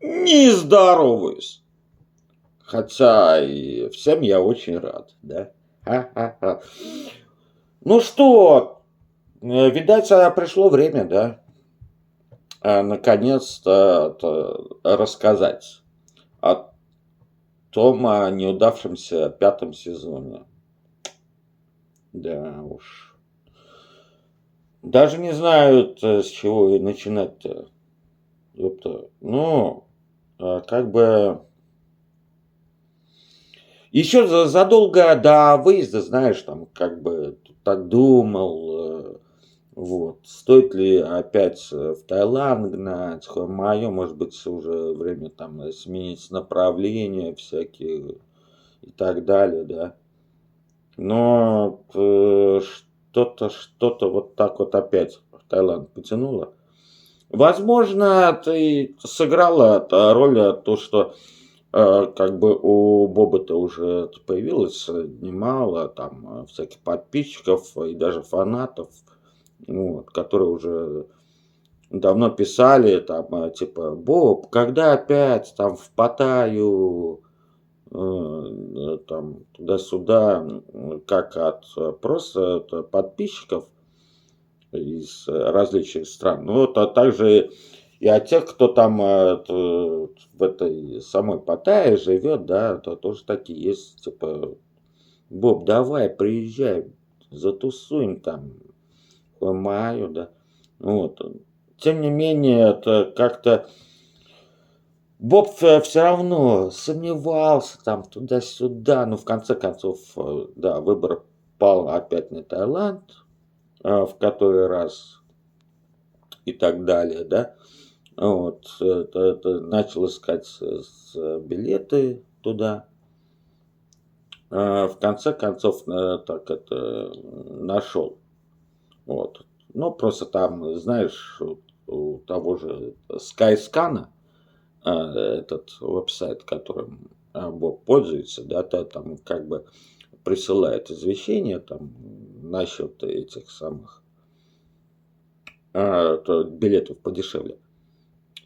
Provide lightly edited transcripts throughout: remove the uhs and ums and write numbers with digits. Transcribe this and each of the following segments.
не здороваюсь. Хотя и всем я очень рад, да. Ха-ха-ха. Ну что, видать, пришло время, да, наконец-то рассказать о том неудавшемся пятом сезоне. Да уж. Даже не знаю, с чего и начинать-то. Ёпта. Ну, как бы еще задолго до выезда, знаешь, там как бы так думал, вот, стоит ли опять в Таиланд гнать, мое, может быть, уже время там сменить направление всякие и так далее, да. Но что-то вот так вот опять в Таиланд потянуло. Возможно, ты сыграла роль то, что как бы у Боба-то уже появилось немало там всяких подписчиков и даже фанатов, вот, которые уже давно писали там, типа, Боб, когда опять там в Паттайю, там туда-сюда, как от просто подписчиков из различных стран. Ну, вот, а также и от тех, кто там в этой самой Паттайе живет, да, то тоже такие есть, типа, Боб, давай, приезжай, затусуем там, маю, да. Вот. Тем не менее, это как-то Боб все равно сомневался там туда-сюда, но в конце концов, да, выбор пал опять на Таиланд, в который раз и так далее, да. Вот, начал искать билеты туда. В конце концов, так это нашел. Вот. Ну, просто там, знаешь, у того же Skyscanner, этот веб-сайт, которым Бог пользуется, да, там как бы присылает извещения там насчет этих самых билетов подешевле.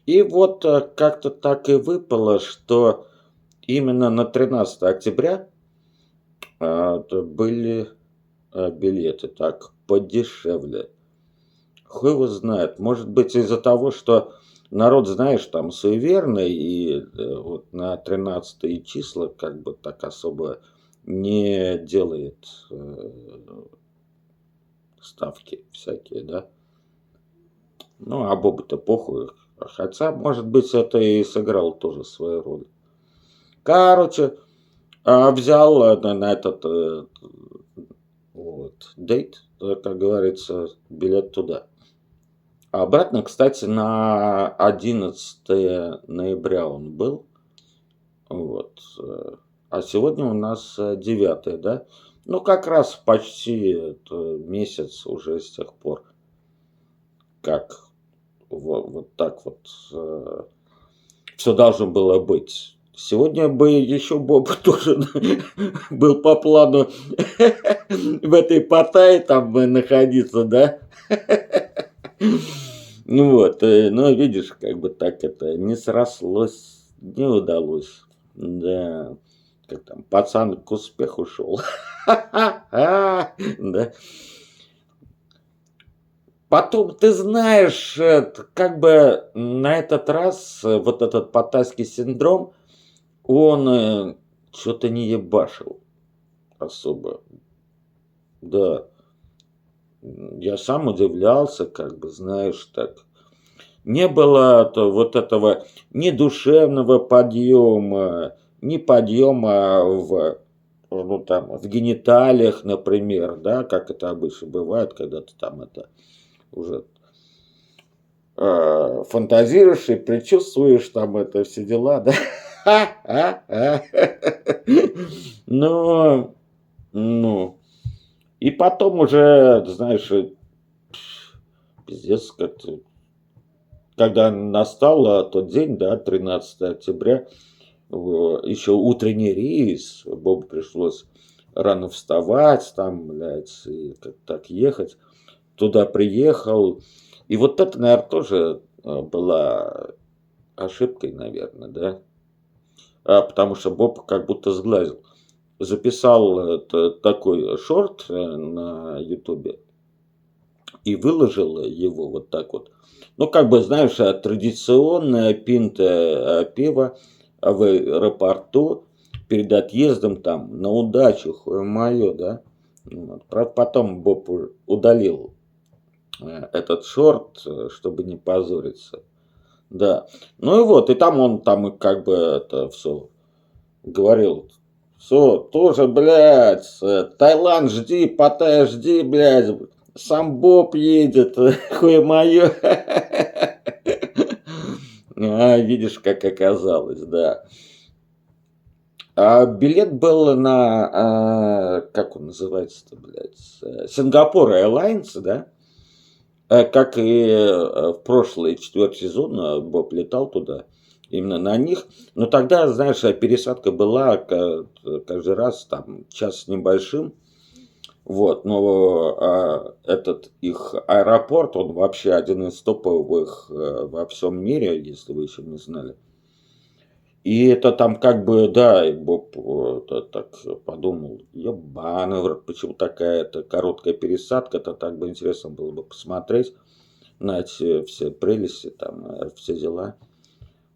И вот как-то так и выпало, что именно на 13 октября были билеты так подешевле. Хуй его знает. Может быть из-за того, что народ, знаешь, там суеверный, и вот на 13 числа как бы так особо не делает ставки всякие, да. Ну, а Бобу-то похуй. Хотя, может быть, это и сыграло тоже свою роль. Короче, взял на этот вот, дейт, как говорится, билет туда. А обратно, кстати, на 11 ноября он был. Вот. А сегодня у нас 9, да? Ну, как раз почти месяц уже с тех пор, как вот так вот все должно было быть. Сегодня бы еще Боб тоже был по плану в этой Паттайе там находиться, да? Ну вот, но видишь, как бы так это не срослось, не удалось. Да, как там, пацан к успеху шел. Да. Потом, ты знаешь, как бы на этот раз вот этот паттайский синдром, он что-то не ебашил особо. Да, я сам удивлялся, как бы, знаешь, так. Не было вот этого ни душевного подъема, ни подъема ну, там, в гениталиях, например, да, как это обычно бывает, когда ты там это уже фантазируешь и предчувствуешь там это все дела, да. Ну, ну, и потом уже, знаешь, пиздец, как-то, когда настал тот день, да, 13 октября, еще утренний рейс, Бобу пришлось рано вставать, там, блядь, и как так ехать. Туда приехал. И вот это, наверное, тоже была ошибкой, наверное, да? Потому что Боб как будто сглазил. Записал такой шорт на Ютубе и выложил его вот так вот. Ну, как бы, знаешь, традиционное пинта пива в аэропорту перед отъездом там на удачу, мое, да. Вот. Правда, потом Боб удалил этот шорт, чтобы не позориться. Да. Ну и вот, и там он там как бы это все говорил. Все, тоже, блядь, Таиланд жди, Паттайя жди, блядь. Сам Боб едет, хуе мое. А, видишь, как оказалось, да. А билет был на, как он называется-то, блядь, Сингапур Airlines, да? Как и в прошлый четвертый сезон Боб летал туда, именно на них. Но тогда, знаешь, пересадка была каждый раз там час с небольшим. Вот, но этот их аэропорт, он вообще один из топовых во всем мире, если вы еще не знали. И это там как бы, да, и Боб так подумал, ебаный в рот, почему такая-то короткая пересадка-то, так бы интересно было бы посмотреть на эти все прелести, там, все дела.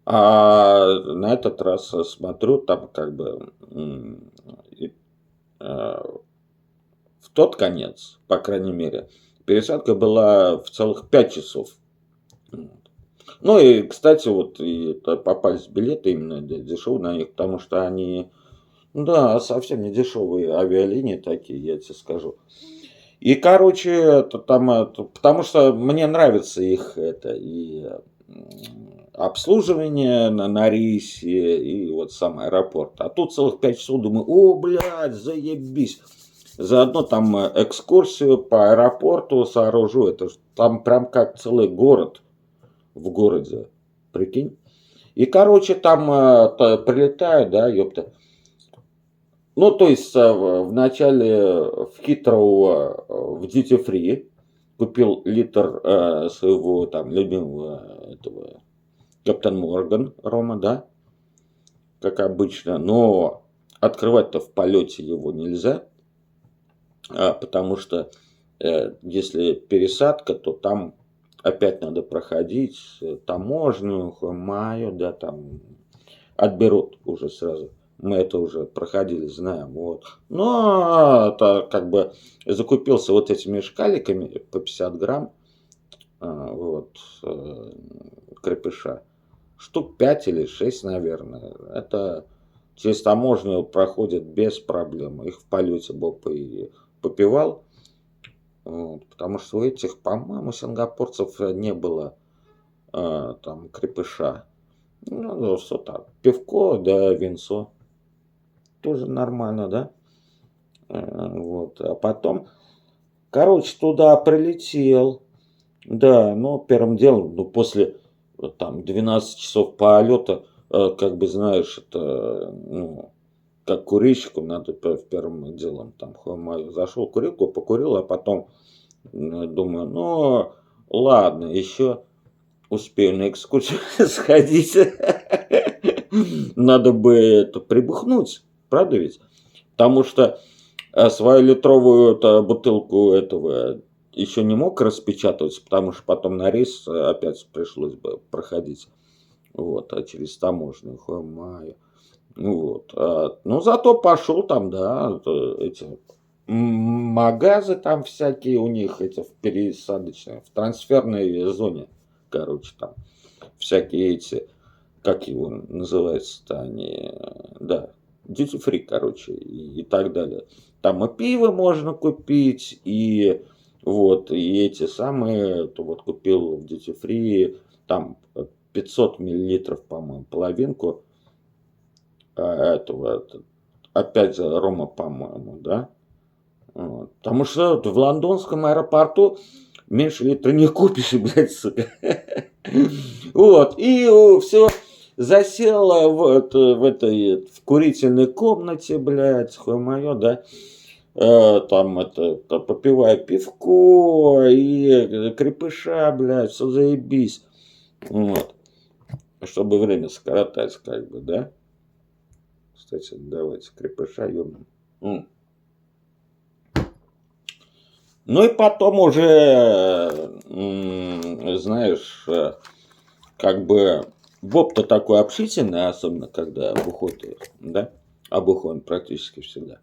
А на этот раз смотрю, там как бы в тот конец, по крайней мере, пересадка была в целых 5 часов. Ну и, кстати, вот и попались билеты именно дешевые на них, потому что они, да, совсем не дешевые авиалинии такие, я тебе скажу. И, короче, это там, потому что мне нравится их это и обслуживание на рейсе, и вот сам аэропорт. А тут целых 5 часов думаю, о, блядь, заебись. Заодно там экскурсию по аэропорту сооружу. Это там прям как целый город в городе. Прикинь. И, короче, там прилетаю, да, ёпта. Ну, то есть, вначале в Хитроу в Duty Free купил литр своего там любимого этого Каптен Морган рома, да, как обычно. Но открывать-то в полете его нельзя, потому что если пересадка, то там опять надо проходить таможню, маю, да, там отберут уже сразу. Мы это уже проходили, знаем. Вот. Но это как бы закупился вот этими шкаликами по 50 грамм вот, крепыша. Штук 5 или 6, наверное. Это через таможню проходит без проблем. Их в полете Боб и попивал. Вот, потому что у этих, по-моему, сингапурцев не было там крепыша. Ну, что там, пивко, да, винцо. Тоже нормально, да? Вот. А потом, короче, туда прилетел. Да, но первым делом, ну, после там 12 часов полета, как бы знаешь, это, ну, как курильщику надо первым делом, там, мою, зашел курилку, покурил, а потом думаю, ну, ладно, еще успею на экскурсию сходить. Надо бы это прибухнуть, правда ведь? Потому что свою литровую бутылку этого еще не мог распечатывать, потому что потом на рейс опять пришлось бы проходить. Вот, а через таможню, маю. Ну вот. Ну, зато пошел там, да, эти магазы там всякие у них, эти в пересадочной, в трансферной зоне, короче, там всякие эти, как его называется-то они, да, duty free, короче, и так далее. Там и пиво можно купить, и вот, и эти самые, то вот купил в duty free, там 500 миллилитров, по-моему, половинку этого, опять же, рома, по-моему, да. Вот. Потому что в лондонском аэропорту меньше литра не купишь, блядь, сука. Вот, и все засела в этой в курительной комнате, блядь, хуй моё, да. Там это, попивая пивко и крепыша, блядь, все заебись. Вот. чтобы время скоротать, как бы, да? Кстати, давайте крепыша ёбнем. Ну и потом уже, знаешь, как бы Боб-то такой общительный, особенно когда выходит, да? А выходит практически всегда.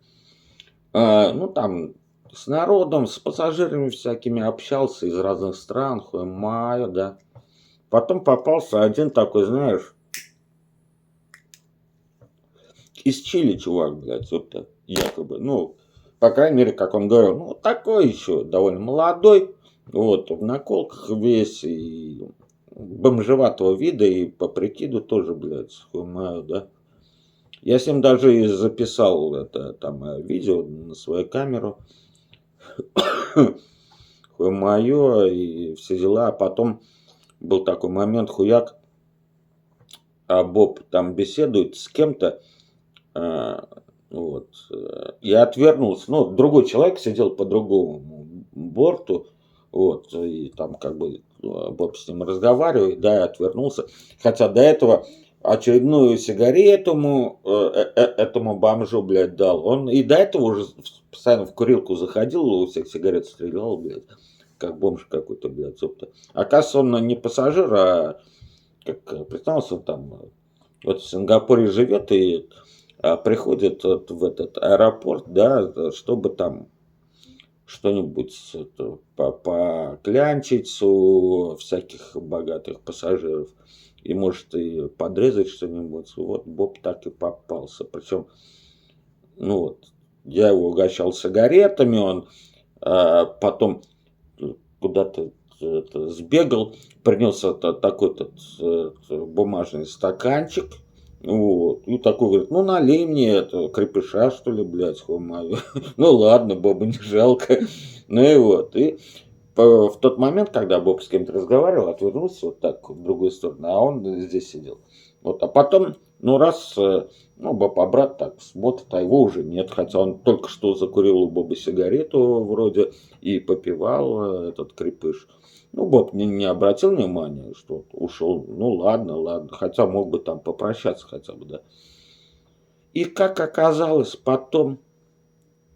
Ну, там с народом, с пассажирами всякими общался из разных стран, хуй-маю, да. Потом попался один такой, знаешь, из Чили чувак, блядь, вот якобы, ну, по крайней мере, как он говорил, ну, такой еще довольно молодой, вот, в наколках весь, и бомжеватого вида, и по прикиду тоже, блядь, хуй-маю, да. Я с ним даже и записал это там видео на свою камеру. Хуй-мое и все дела. А потом был такой момент, хуяк, а Боб там беседует с кем-то, вот, и отвернулся. Ну, другой человек сидел по другому борту, вот, и там как бы Боб с ним разговаривает, да, и отвернулся. Хотя до этого очередную сигарету этому бомжу, блядь, дал. Он и до этого уже постоянно в курилку заходил, у всех сигарет стрелял, блядь, как бомж какой-то, блядь, собто. Оказывается, он не пассажир, а как признался, там вот в Сингапуре живет и приходит вот в этот аэропорт, да, чтобы там что-нибудь поклянчить у всяких богатых пассажиров. И может и подрезать что-нибудь. Вот Боб так и попался. Причем, ну вот, я его угощал сигаретами, он потом куда-то сбегал, принес такой-то бумажный стаканчик, вот, и такой говорит, ну налей мне это крепыша, что ли, блядь, хуй-мою. Ну ладно, Боба не жалко. Ну и вот, и в тот момент, когда Боб с кем-то разговаривал, отвернулся вот так в другую сторону, а он здесь сидел. Вот, а потом, ну раз, ну Боб брат так смотрит, а его уже нет, хотя он только что закурил у Боба сигарету вроде и попивал этот крепыш. Ну, Боб не обратил внимания, что ушел. Ну, ладно, ладно. Хотя мог бы там попрощаться хотя бы, да. И как оказалось, потом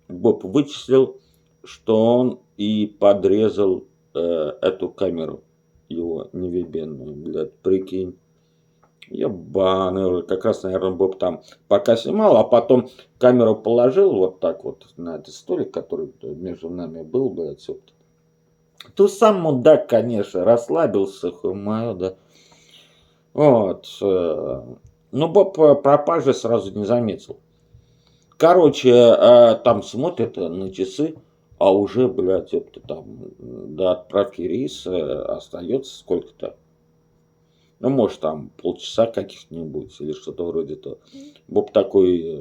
Боб вычислил, что он и подрезал эту камеру его невебенную, блядь, прикинь. Ебаный, как раз, наверное, Боб там пока снимал, а потом камеру положил вот так вот на этот столик, который между нами был, блядь, собственно. Ты сам мудак, конечно, расслабился, хуй-мое, да. Вот. Ну, Боб пропажи сразу не заметил. Короче, там смотрят на часы, а уже, блядь, это там до отправки рейса остается сколько-то. Ну, может, там полчаса каких-нибудь или что-то вроде того. Боб такой,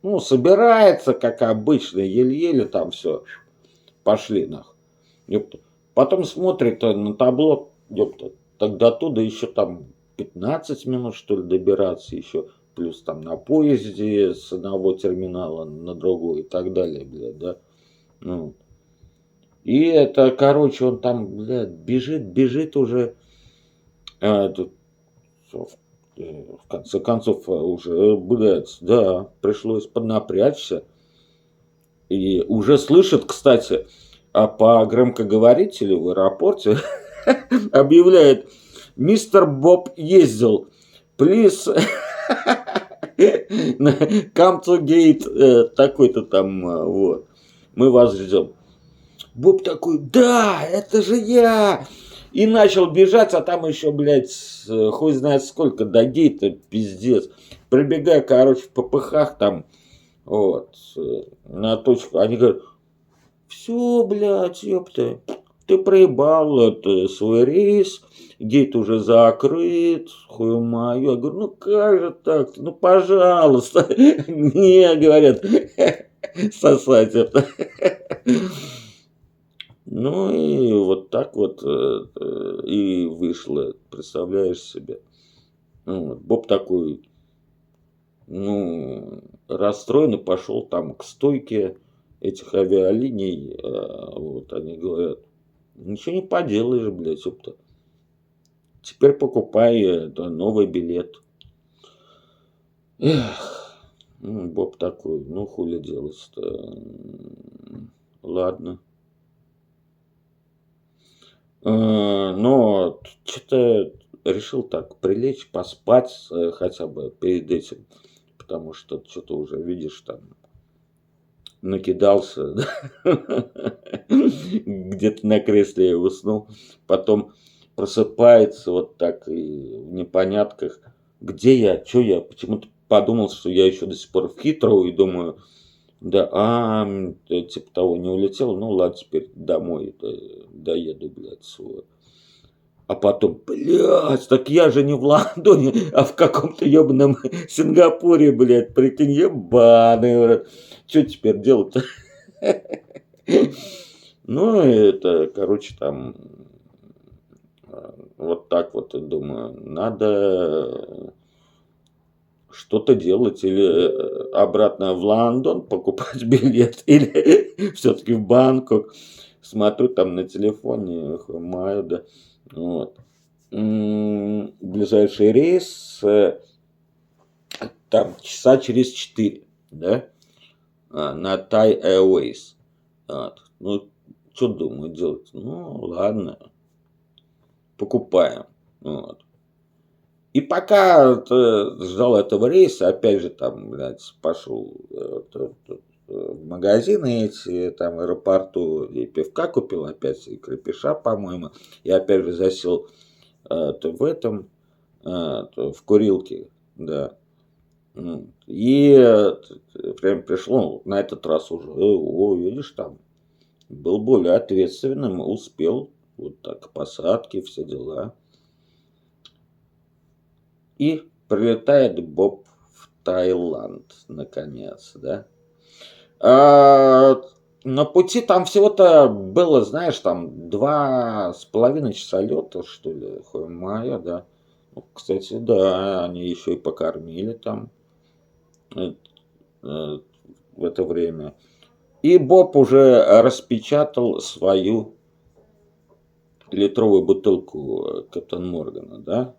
ну, собирается, как обычно, еле-еле там все. Пошли нахуй. Ёпта. Потом смотрит на табло, ёпта, так до туда еще там 15 минут, что ли, добираться еще. Плюс там на поезде с одного терминала на другой и так далее, блядь, да. Ну. И это, короче, он там, блядь, бежит уже. Тут, в конце концов, уже, блядь, да, пришлось поднапрячься. И уже слышит, кстати, по громкоговорителю в аэропорте объявляет: мистер Боб ездил, please come to gate такой-то там, вот, мы вас ждем. Боб такой: да, это же я! И начал бежать, а там еще, блядь, хуй знает сколько до гейта, пиздец. Прибегая, короче, в попыхах там, вот, на точку. Они говорят: все, блядь, ёпта, ты проебал это, свой рейс, гейт уже закрыт, хуй мою. Я говорю: ну как же так, ну пожалуйста. Не, говорят, сосать это. Ну и вот так вот и вышло, представляешь себе. Вот. Боб такой, ну, расстроенный, пошел там к стойке этих авиалиний, вот, они говорят: ничего не поделаешь, блядь, ёпта. Теперь покупай новый билет. Эх, Боб такой, ну хули делать-то. Ладно. Но что-то решил так прилечь, поспать хотя бы перед этим, потому что что-то уже, видишь, там накидался, да? Где-то на кресле я уснул, потом просыпается вот так и в непонятках, где я, что я, почему-то подумал, что я еще до сих пор в Хитроу и думаю, да, типа того, не улетел, ну ладно, теперь домой доеду, блядь, вот. А потом, блядь, так я же не в Лондоне, а в каком-то ебаном Сингапуре, блядь, прикинь, ебаный, брат. Что теперь делать-то? Ну, это, короче, там, вот так вот, я думаю, надо что-то делать или обратно в Лондон покупать билет, или все-таки в Бангкок. Смотрю там на телефоне, маю, да, вот. Ближайший рейс там часа через 4, да, на Thai Airways. Вот. Ну, что думаю делать? Ну, ладно, покупаем. Вот. И пока ждал этого рейса, опять же, там, блядь, пошел в магазины эти, там, аэропорту, и пивка купил опять, и крепеша, по-моему, и опять же засел в этом, в курилке, да. И прям пришло, на этот раз уже, видишь, там, был более ответственным, успел, вот так, посадки, все дела. И прилетает Боб в Таиланд, наконец, да. На пути там всего-то было, знаешь, там 2,5 часа лета, что ли, мая, да. Ну, кстати, да, они еще и покормили там э, э, в это время. И Боб уже распечатал свою литровую бутылку Капитан Моргана, да,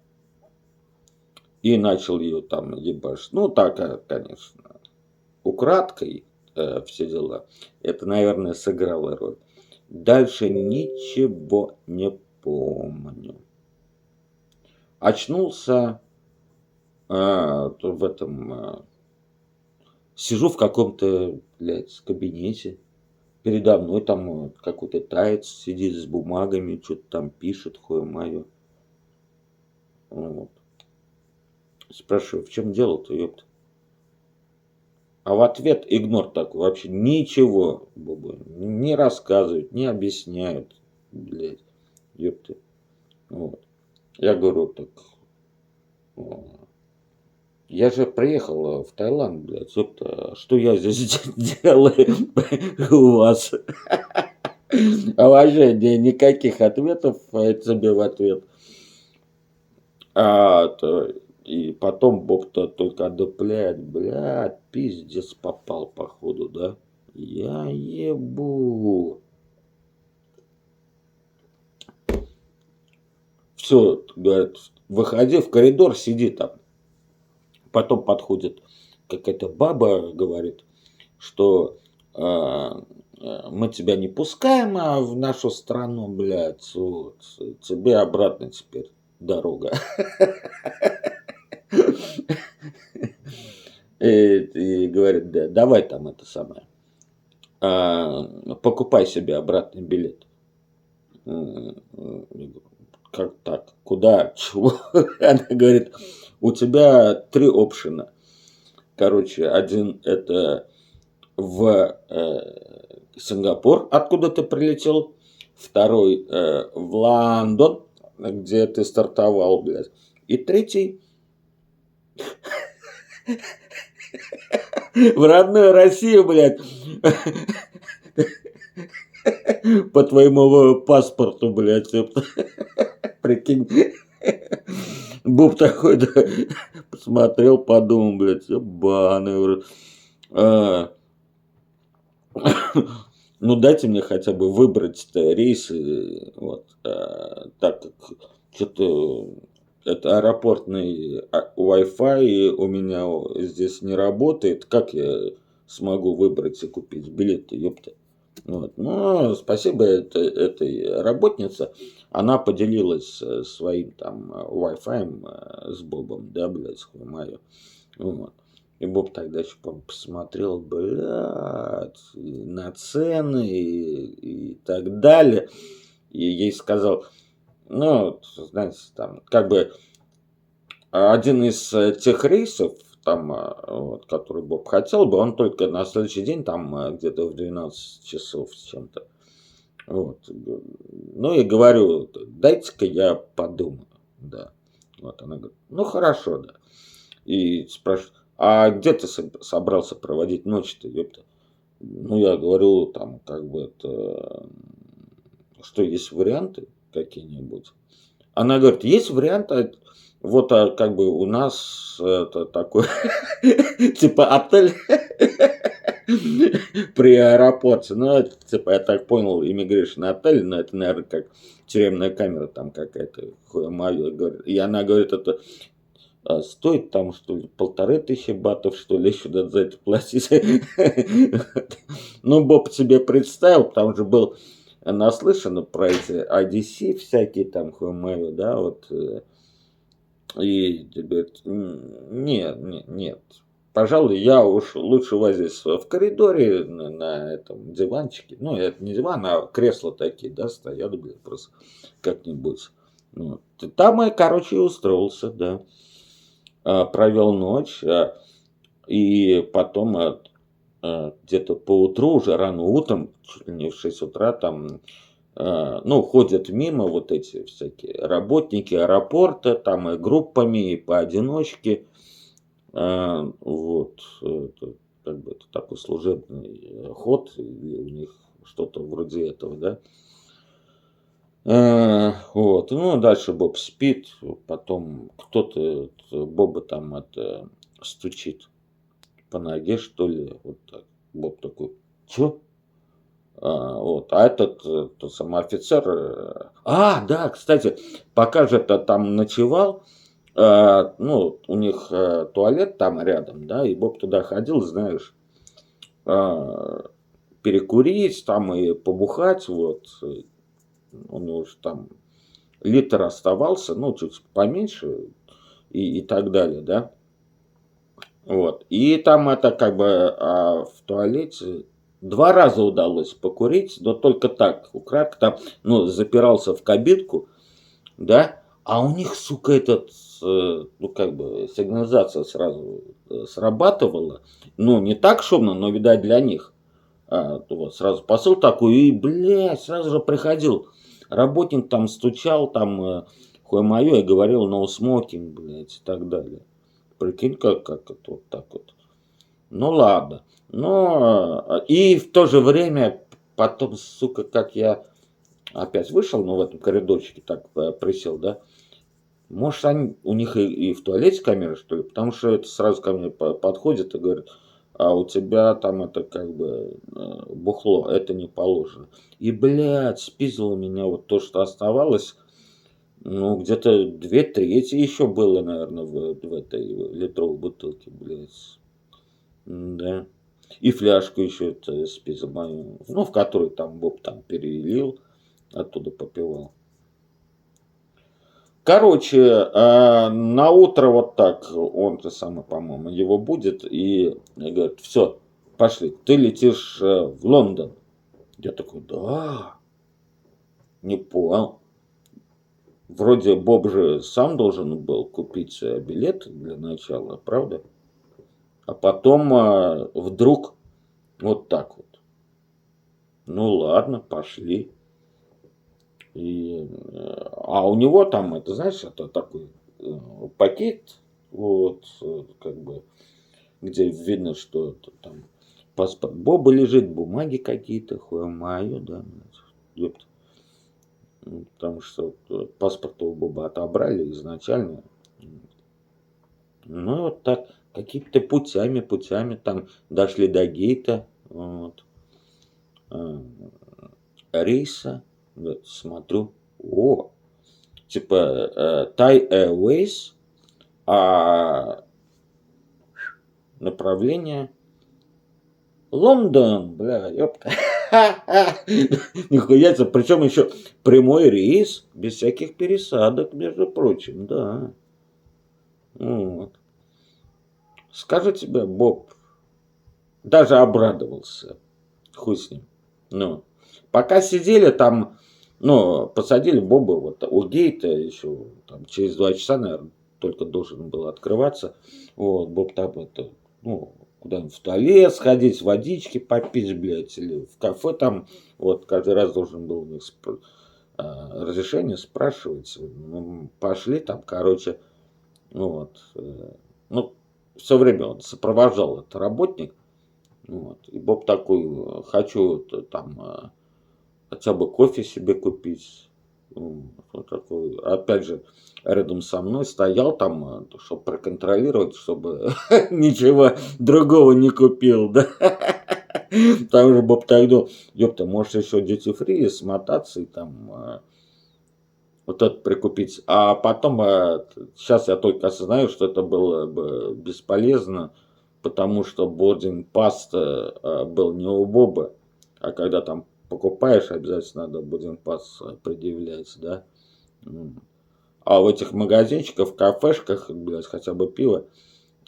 и начал ее там ебашить. Ну, так, конечно, украдкой все дела. Это, наверное, сыграло роль. Дальше ничего не помню. Очнулся в этом... сижу в каком-то, блядь, кабинете. Передо мной там какой-то таец сидит с бумагами, что-то там пишет, хуе мое. Вот. Спрашиваю, в чем дело-то, ёпта? А в ответ игнор такой, вообще ничего, Баба, не рассказывают, не объясняют, блядь, ёпты. Вот. Я говорю, так, я же приехал в Таиланд, блядь, ёпта, что я здесь делаю у вас? А вообще никаких ответов тебе в ответ. И потом Боб-то только одупляет, блядь, пиздец попал походу, да? Я ебу. Все, говорит, выходи в коридор, сиди там. Потом подходит какая-то баба, говорит, что мы тебя не пускаем в нашу страну, блядь, вот, тебе обратно теперь дорога. И говорит, да, давай там это самое, покупай себе обратный билет. Как так? Куда? Чего? Она говорит, у тебя 3 опшена. Короче, один это в Сингапур, откуда ты прилетел. Второй в Лондон, где ты стартовал, блядь. И третий в родную Россию, блядь. По твоему паспорту, блядь. Прикинь. Боб такой, да, посмотрел, подумал, блядь, ебаный. Ну, дайте мне хотя бы выбрать рейсы, вот, так как что-то это аэропортный Wi-Fi у меня здесь не работает. Как я смогу выбрать и купить билеты, ёпта? Вот. Но спасибо этой работнице. Она поделилась своим там Wi-Fi с Бобом, да, блядь, хуй мою. Вот. И Боб тогда еще, по-моему, посмотрел, блядь, на цены и так далее. И ей сказал, ну, знаете, там, как бы один из тех рейсов, там, вот, который Боб хотел бы, он только на следующий день, там, где-то в 12 часов с чем-то. Вот. Ну, и говорю, дайте-ка я подумаю, да. Вот она говорит, ну, хорошо, да. И спрашивает, а где ты собрался проводить ночь-то, ёпта? Ну, я говорю, там, как бы это, что есть варианты какие-нибудь? Она говорит, есть варианты, вот как бы у нас это такой, типа отель при аэропорте. Ну, это, типа, я так понял, immigration отель, но это, наверное, как тюремная камера там какая-то, хуя моё. И она говорит, это стоит там, что ли, 1500 батов, что ли, еще надо за это платить. Ну, Боб себе представил, там же был наслышан про эти IDC всякие там, хуй мою, да, вот. И говорит, нет, нет, нет. Пожалуй, я уж лучше у вас здесь в коридоре на этом диванчике. Ну, это не диван, а кресла такие, да, стоят, блин, просто как-нибудь. Вот. И там я, короче, и устроился, да. Провел ночь, и потом где-то поутру, уже рано утром, чуть ли не в 6 утра, там, ну, ходят мимо вот эти всякие работники аэропорта, там и группами, и поодиночке. Вот, это, как бы это такой служебный ход, или у них что-то вроде этого, да. Вот, ну, дальше Боб спит, потом кто-то Боба там это стучит по ноге, что ли, вот так. Боб такой, чё? Вот, а этот, тот самый офицер, да, кстати, пока же то там ночевал, ну, у них туалет там рядом, да, и Боб туда ходил, знаешь, а, перекурить там и побухать, вот, у него же там литр оставался, ну, чуть поменьше и так далее, да. Вот. И там это как бы в туалете 2 раза удалось покурить, но только так, украдко там, ну, запирался в кабинку, да, а у них, сука, этот, ну, как бы сигнализация сразу срабатывала. Ну, не так шумно, но, видать, для них. Вот, сразу посыл такой, и, блядь, сразу же приходил. Работник там стучал, там, хуй моё, и говорил, no smoking, блядь, и так далее. Прикинь, как это вот так вот. Ну ладно. Но и в то же время потом, сука, как я опять вышел, ну, в этом коридорчике так присел, да. Может, они, у них и в туалете камеры, что ли? Потому что это сразу ко мне подходит и говорит, а у тебя там это как бы бухло, это не положено. И, блядь, спиздило меня вот то, что оставалось. Ну, где-то 2/3 еще было, наверное, в этой литровой бутылке, блядь. Да. И фляжку еще это с пизобаем, ну, в которой там Боб там перелил, оттуда попивал. Короче, на утро вот так, он же самый, по-моему, его будет и говорит, все, пошли, ты летишь в Лондон. Я такой, да, не понял. Вроде Боб же сам должен был купить билет для начала, правда? А потом вдруг вот так вот. Ну ладно, пошли. А у него там, это знаешь, это такой пакет, вот, как бы, где видно, что это там паспорт Боба лежит, бумаги какие-то, хуя-мое, да, ёпта. Потому что паспорт у Боба отобрали изначально. Ну, вот так, какими-то путями там дошли до гейта, вот, э, рейса, вот, смотрю, о, типа Thai Airways, а направление Лондон, бля, ёпта. Нихуя себе, причем еще прямой рейс, без всяких пересадок, между прочим, да. Вот. Скажу тебе, Боб, даже обрадовался. Хуй с ним. Ну, пока сидели там, ну, посадили Боба вот у гейта еще там, через 2 часа, наверное, только должен был открываться. Вот, Боб там это, ну, куда-нибудь в туалет сходить, водички попить, блядь, или в кафе там, вот, каждый раз должен был у них разрешение спрашивать. Ну, пошли там, короче, вот, ну, все время он сопровождал этот работник. Вот. И Боб такой, хочу там хотя бы кофе себе купить. Вот такой, опять же, рядом со мной стоял там, чтобы проконтролировать, чтобы ничего другого не купил, да. Там же Боб так думал, ёпта, может еще duty free смотаться и там вот это прикупить. А потом, сейчас я только осознаю, что это было бы бесполезно, потому что boarding pass был не у Боба, а когда там покупаешь, обязательно надо boarding pass предъявлять, да. А в этих магазинчиках, в кафешках, блядь, хотя бы пиво,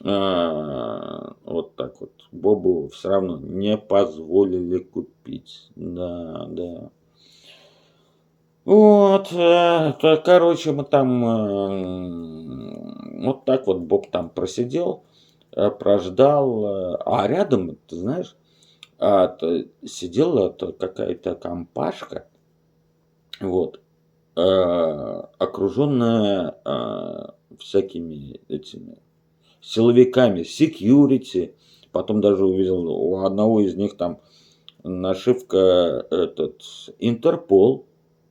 вот так вот, Бобу все равно не позволили купить. Да, да. Вот, короче, мы там, вот так вот Боб там просидел, прождал, а рядом, ты знаешь, сидела какая-то компашка, вот, окруженная всякими этими силовиками, security, потом даже увидел у одного из них там нашивка этот Интерпол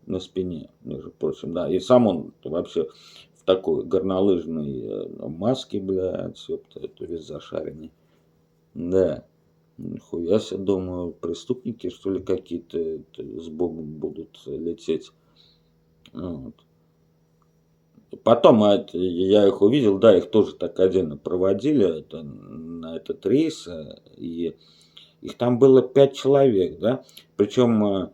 на спине, между прочим, да. И сам он вообще в такой горнолыжной маске, блядь, ёпта, это весь зашаренный. Да. Нихуя себе, думаю, преступники, что ли, какие-то с Богом будут лететь. Вот. Потом я их увидел, да, их тоже так отдельно проводили на этот рейс, и их там было 5 человек, да, причем,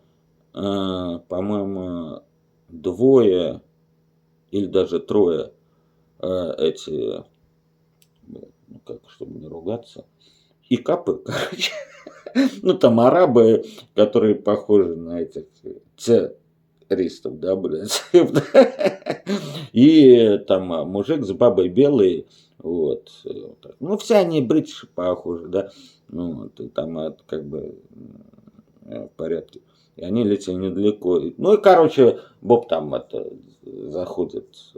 по-моему, двое или даже трое эти, ну как, чтобы не ругаться, и капы, короче, ну там арабы, которые похожи на этих террористов, да, блядь, и там мужик с бабой белый, вот, ну все они бритиши похожи, да, ну вот, и там как бы в порядке. И они летели недалеко. Ну и, короче, Боб там заходит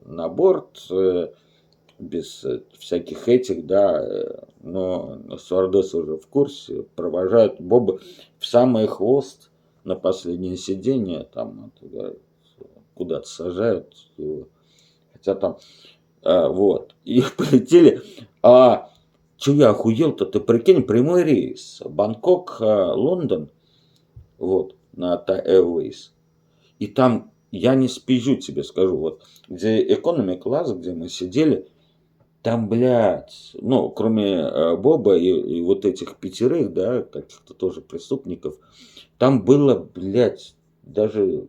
на борт без всяких этих, да, но стюардессы уже в курсе, провожают Боба в самый хвост на последнее сиденье, там куда-то сажают его. Хотя там, вот, и полетели. Че я охуел-то, ты прикинь, прямой рейс, Бангкок, Лондон, вот, на Thai Airways. И там, я не спизжу тебе, скажу, вот, где экономи класс, где мы сидели, там, блядь, ну, кроме Боба и вот этих 5, да, каких-то тоже преступников, там было, блядь, даже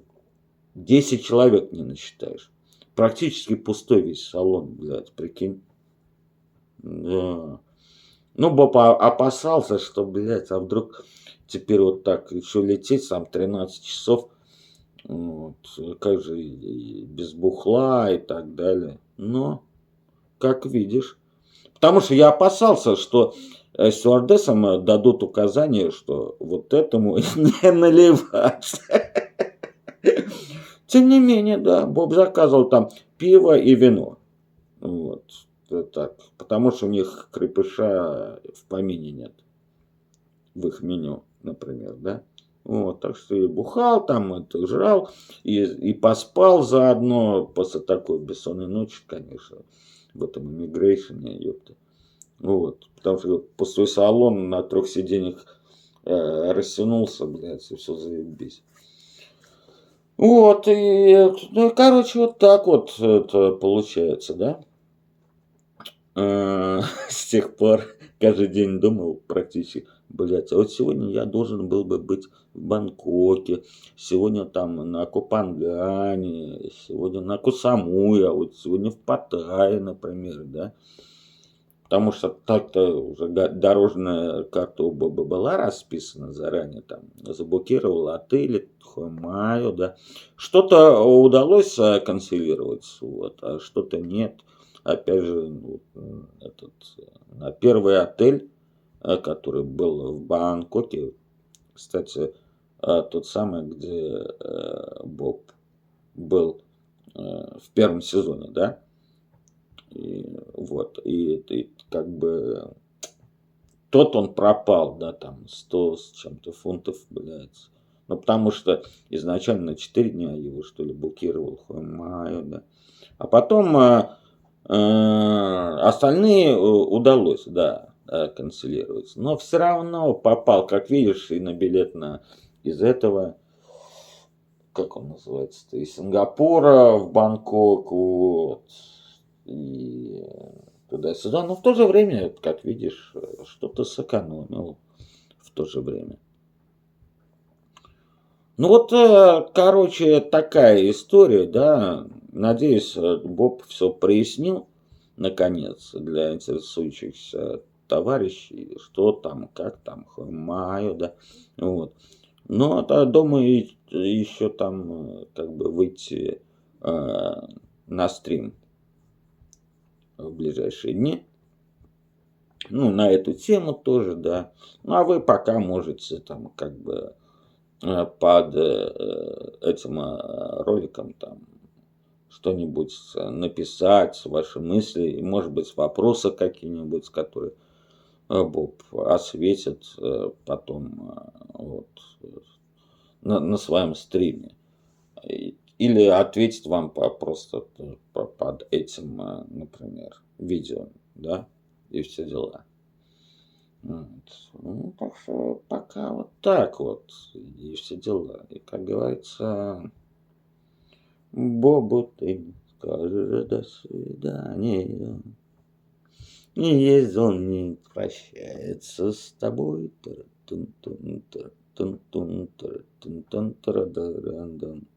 10 человек не насчитаешь. Практически пустой весь салон, блядь, прикинь. Да. Ну, Боб опасался, что, блядь, а вдруг теперь вот так еще лететь, сам 13 часов, вот, как же и без бухла и так далее. Но, как видишь. Потому что я опасался, что стюардессам дадут указание, что вот этому не наливать. Тем не менее, да, Боб заказывал там пиво и вино. Вот, так. Потому что у них крепыша в помине нет. В их меню, например, да. Вот, так что и бухал там, это жрал, и поспал заодно после такой бессонной ночи, конечно, в этом иммигрейшене, ёпта. Вот, потому что пустой салон на 3 сиденьях растянулся, блядь, и все заебись. Вот, ну, короче, вот так вот это получается, да. Э, С тех пор каждый день думал практически: "Блядь, а вот сегодня я должен был бы быть в Бангкоке, сегодня там на Копангане, сегодня на Кусамуе, а вот сегодня в Паттайе", например, да. Потому что так-то уже дорожная карта у Боба была расписана заранее, там заблокировал отели, Хуаймаю, да. Что-то удалось консервировать, вот, а что-то нет. Опять же, ну, на первый отель, который был в Бангкоке, кстати, тот самый, где Боб был в первом сезоне, да, и как бы тот он пропал, да, там 100 с чем-то фунтов, блядь. Ну, потому что изначально на 4 дня его, что ли, блокировал Хуаймаю, да. А потом остальные удалось, да, канцелировать. Но все равно попал, как видишь, и на билет из этого, как он называется-то, из Сингапура в Бангкок, вот, и туда-сюда. Но в то же время, как видишь, что-то сэкономил в то же время. Ну вот, короче, такая история, да. Надеюсь, Боб все прояснил, наконец, для интересующихся товарищей, что там, как там, Маю, да. Вот. Ну, думаю, еще там как бы выйти на стрим в ближайшие дни. Ну, на эту тему тоже, да. Ну, а вы пока можете там как бы под этим роликом там что-нибудь написать, ваши мысли, и, может быть, вопросы какие-нибудь, которые Боб осветит потом вот, на своем стриме. Или ответить вам просто под этим, например, видео, да, и все дела. Вот. Ну, так что пока вот так вот, и все дела. И, как говорится, Бобу ты скажешь до свидания. Не ездил, не прощается с тобой. Тун-тун-тун, тун-тун-тун, тун-тун-тун-тун-тун-тун.